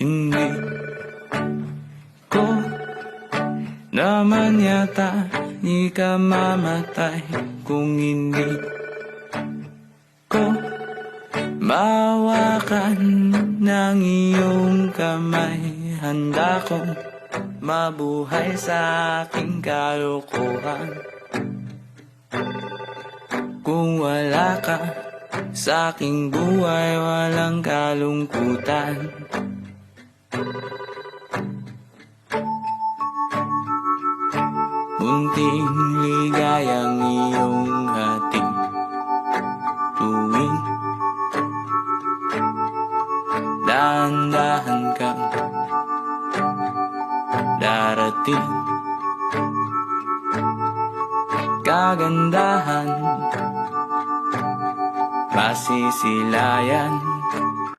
Hindi ko naman yata ikamamatay kung hindi ko mawakan ng iyong kamay. Handa kong mabuhay sa aking kalokohan. Kung wala ka sa aking buhay, walang kalungkutan. Munting ligayang iyong hatid tuwing dahan-dahan kang darating. Kagandahan, masisilayan